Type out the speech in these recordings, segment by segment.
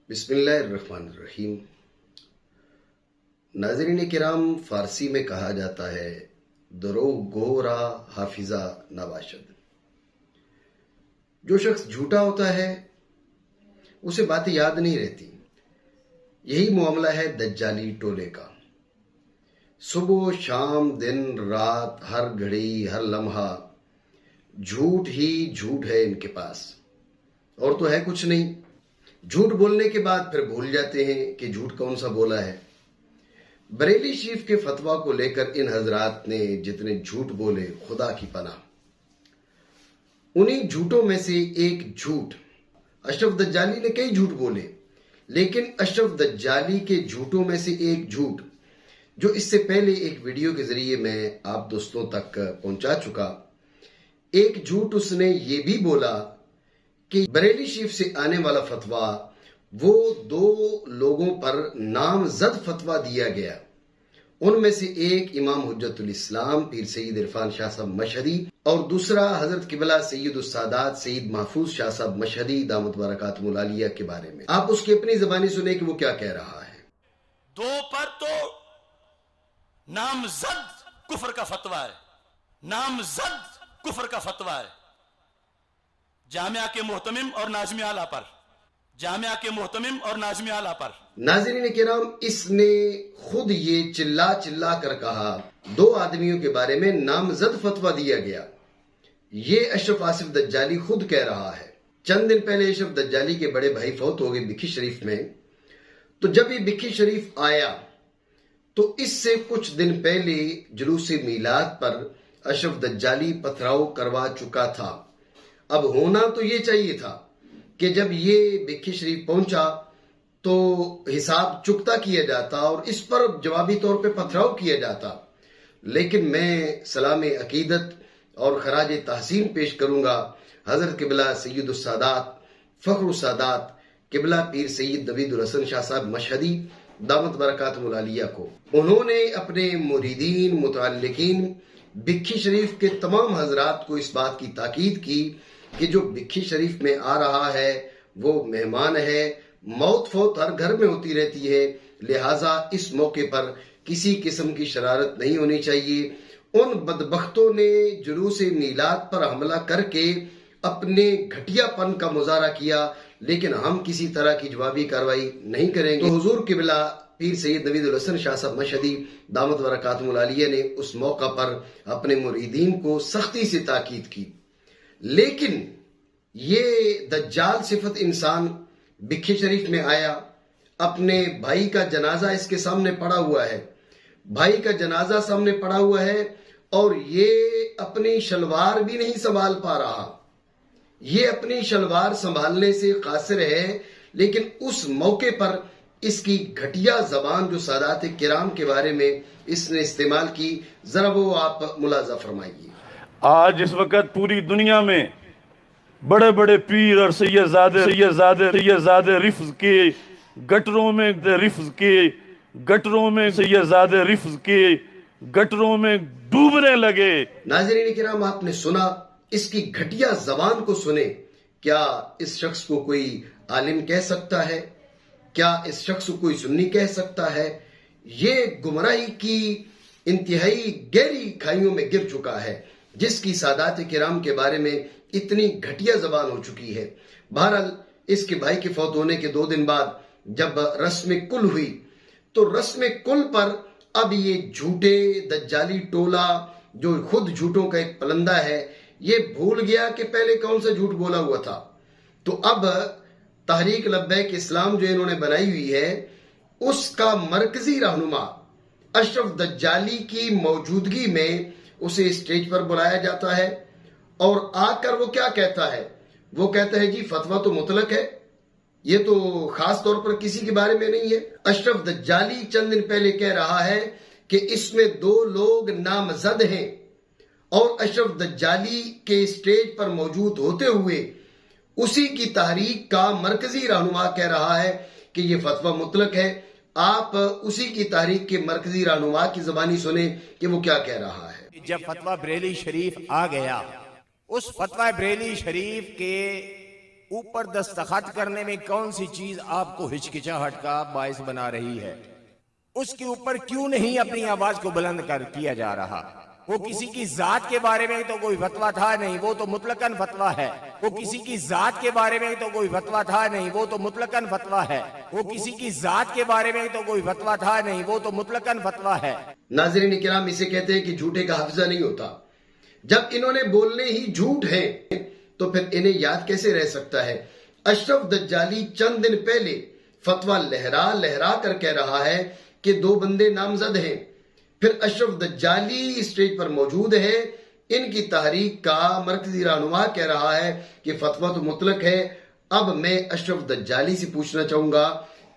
بسم اللہ الرحمن الرحیم۔ ناظرین کرام، فارسی میں کہا جاتا ہے دروغ گورا حافظہ نباشد۔ جو شخص جھوٹا ہوتا ہے اسے باتیں یاد نہیں رہتی۔ یہی معاملہ ہے دجالی ٹولے کا۔ صبح شام دن رات ہر گھڑی ہر لمحہ جھوٹ ہی جھوٹ ہے ان کے پاس، اور تو ہے کچھ نہیں۔ جھوٹ بولنے کے بعد پھر بھول جاتے ہیں کہ جھوٹ کون سا بولا ہے۔ بریلی شریف کے فتویٰ کو لے کر ان حضرات نے جتنے جھوٹ بولے خدا کی پناہ۔ انہی جھوٹوں میں سے ایک جھوٹ اشرف دجالی نے کئی جھوٹ بولے، لیکن اشرف دجالی کے جھوٹوں میں سے ایک جھوٹ جو اس سے پہلے ایک ویڈیو کے ذریعے میں آپ دوستوں تک پہنچا چکا، ایک جھوٹ اس نے یہ بھی بولا کہ بریلی شریف سے آنے والا فتویٰ وہ 2 لوگوں پر نامزد فتویٰ دیا گیا۔ ان میں سے ایک امام حجت الاسلام پیر سید عرفان شاہ صاحب مشہدی اور دوسرا حضرت قبلہ سید السادات سید محفوظ شاہ صاحب مشہدی دامت برکاتہم العالیہ کے بارے میں۔ آپ اس کی اپنی زبانی سنیں کہ وہ کیا کہہ رہا ہے۔ 2 پر تو نامزد کفر کا فتویٰ ہے، نامزد کفر کا فتویٰ ہے جامعہ کے محتمم اور ناظم اعلیٰ پر، جامعہ کے محتمم اور ناظم اعلیٰ پر۔ ناظرین کرام، اس نے خود یہ چلا چلا کر کہا 2 آدمیوں کے بارے میں نامزد فتویٰ دیا گیا۔ یہ اشرف آصف دجالی خود کہہ رہا ہے۔ چند دن پہلے اشرف دجالی کے بڑے بھائی فوت ہو گئے بکھی شریف میں، تو جب یہ بکھی شریف آیا تو اس سے کچھ دن پہلے جلوس میلاد پر اشرف دجالی پتھراؤ کروا چکا تھا۔ اب ہونا تو یہ چاہیے تھا کہ جب یہ بکھی شریف پہنچا تو حساب چکتا کیا جاتا اور اس پر جوابی طور پہ پتھراؤ کیا جاتا، لیکن میں سلام عقیدت اور خراج تحسین پیش کروں گا حضرت قبلہ سید السادات فخر السادات قبلہ پیر سید نوید الحسن شاہ صاحب مشہدی دامت برکاتہم العالیہ کو۔ انہوں نے اپنے مریدین متعلقین بکھی شریف کے تمام حضرات کو اس بات کی تاکید کی کہ جو بکھی شریف میں آ رہا ہے وہ مہمان ہے، موت فوت ہر گھر میں ہوتی رہتی ہے، لہٰذا اس موقع پر کسی قسم کی شرارت نہیں ہونی چاہیے۔ ان بدبختوں نے جلوس میلاد پر حملہ کر کے اپنے گھٹیا پن کا مظاہرہ کیا، لیکن ہم کسی طرح کی جوابی کارروائی نہیں کریں گے۔ تو حضور قبلہ پیر سید نوید الحسن شاہ صاحب مشہدی دامت برکاتہم العالیہ نے اس موقع پر اپنے مریدین کو سختی سے تاکید کی، لیکن یہ دجال صفت انسان بکھی شریف میں آیا، اپنے بھائی کا جنازہ اس کے سامنے پڑا ہوا ہے، بھائی کا جنازہ سامنے پڑا ہوا ہے اور یہ اپنی شلوار بھی نہیں سنبھال پا رہا، یہ اپنی شلوار سنبھالنے سے قاصر ہے، لیکن اس موقع پر اس کی گھٹیا زبان جو سادات کرام کے بارے میں اس نے استعمال کی، ذرا وہ آپ ملاحظہ فرمائیے۔ آج اس وقت پوری دنیا میں بڑے بڑے پیر اور سیدزادے رفض کے گٹروں میں سیدزادے رفض کے گٹروں میں ڈوبنے لگے۔ ناظرین کرام، آپ نے سنا، اس کی گھٹیا زبان کو سنیں۔ کیا اس شخص کو کوئی عالم کہہ سکتا ہے؟ کیا اس شخص کو کوئی سنی کہہ سکتا ہے؟ یہ گمراہی کی انتہائی گہری کھائیوں میں گر چکا ہے، جس کی سادات کرام کے بارے میں اتنی گھٹیا زبان ہو چکی ہے۔ بہرحال اس کے بھائی کے فوت ہونے کے 2 دن بعد جب رسم کل ہوئی تو رسم کل پر اب یہ جھوٹے دجالی ٹولہ جو خود جھوٹوں کا ایک پلندہ ہے، یہ بھول گیا کہ پہلے کون سا جھوٹ بولا ہوا تھا۔ تو اب تحریک لبیک اسلام جو انہوں نے بنائی ہوئی ہے، اس کا مرکزی رہنما اشرف دجالی کی موجودگی میں اسے اسٹیج پر بلایا جاتا ہے اور آ کر وہ کیا کہتا ہے؟ وہ کہتا ہے جی فتویٰ تو مطلق ہے، یہ تو خاص طور پر کسی کے بارے میں نہیں ہے۔ اشرف دجالی چند دن پہلے کہہ رہا ہے کہ اس میں 2 لوگ نامزد ہیں، اور اشرف دجالی کے اسٹیج پر موجود ہوتے ہوئے اسی کی تحریک کا مرکزی رہنما کہہ رہا ہے کہ یہ فتویٰ مطلق ہے۔ آپ اسی کی تحریک کے مرکزی رہنما کی زبانی سنیں کہ وہ کیا کہہ رہا ہے۔ جب فتویٰ بریلی شریف آ گیا، اس فتویٰ بریلی شریف کے اوپر دستخط کرنے میں کون سی چیز آپ کو ہچکچاہٹ کا باعث بنا رہی ہے؟ اس کے اوپر کیوں نہیں اپنی آواز کو بلند کر کیا جا رہا؟ وہ کسی کی ذات کے بارے میں تو کوئی فتویٰ تھا نہیں، وہ تو مطلقاً فتویٰ ہے۔ وہ کسی کی ذات کے بارے میں تو کوئی فتویٰ تھا نہیں، وہ تو مطلقاً فتویٰ ہے۔ وہ کسی کی ذات کے بارے میں تو کوئی فتویٰ تھا نہیں، وہ تو مطلقاً فتویٰ ہے۔ ناظرین کرام، اسے کہتے ہیں کہ جھوٹے کا حافظہ نہیں ہوتا۔ جب انہوں نے بولنے ہی جھوٹ ہیں تو پھر انہیں یاد کیسے رہ سکتا ہے؟ اشرف دجالی چند دن پہلے فتویٰ لہرا لہرا کر کہہ رہا ہے کہ 2 بندے نامزد ہیں، پھر اشرف دجالی اسٹیج پر موجود ہے، ان کی تحریک کا مرکزی رہنما کہہ رہا ہے کہ فتویٰ تو مطلق ہے۔ اب میں اشرف دجالی سے پوچھنا چاہوں گا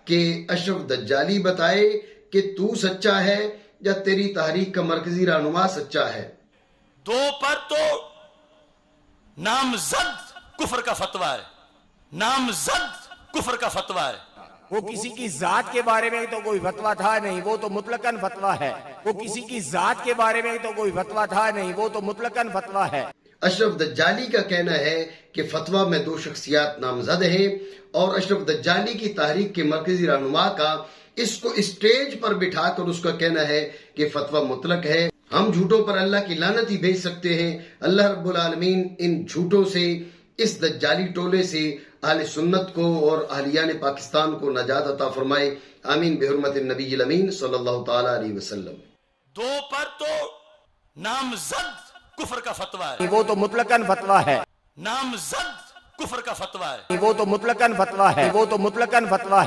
کہ اشرف دجالی بتائے کہ تو سچا ہے یا تیری تحریک کا مرکزی رہنما سچا ہے؟ 2 پر تو نامزد کفر کا فتویٰ ہے، نامزد کفر کا فتویٰ ہے۔ وہ کسی کی ذات کے بارے میں تو کوئی فتویٰ تھا نہیں، وہ تو مطلقاً فتویٰ ہے۔ وہ کسی کی ذات کے بارے میں تو کوئی فتویٰ تھا نہیں، وہ تو مطلقاً فتویٰ ہے۔ اشرف دجالی کا کہنا ہے کہ فتویٰ میں 2 شخصیات نامزد ہیں، اور اشرف دجالی کی تحریک کے مرکزی رہنما کا اس کو اسٹیج پر بٹھا کر اس کا کہنا ہے کہ فتویٰ مطلق ہے۔ ہم جھوٹوں پر اللہ کی لعنت ہی بھیج سکتے ہیں۔ اللہ رب العالمین ان جھوٹوں سے، اس دجالی ٹولے سے اہل سنت کو اور اہلیان پاکستان کو نجات عطا فرمائے، آمین بحرمت النبی الامین صلی اللہ تعالی علیہ وسلم۔ 2 پر تو نامزد کفر کا فتویٰ ہے، وہ تو مطلقاً فتویٰ ہے۔ نامزد کفر کا فتویٰ ہے۔ وہ تو مطلقاً فتویٰ ہے۔ وہ تو مطلقاً فتویٰ ہے۔